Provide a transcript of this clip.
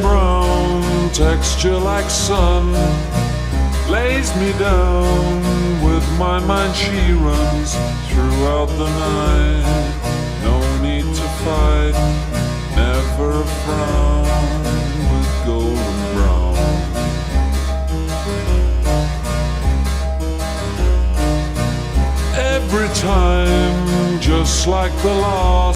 brown, texture like sun, lays me down. With my mind she runs throughout the night. No need to fight, never a frown, with golden brown. Every time, just like the last.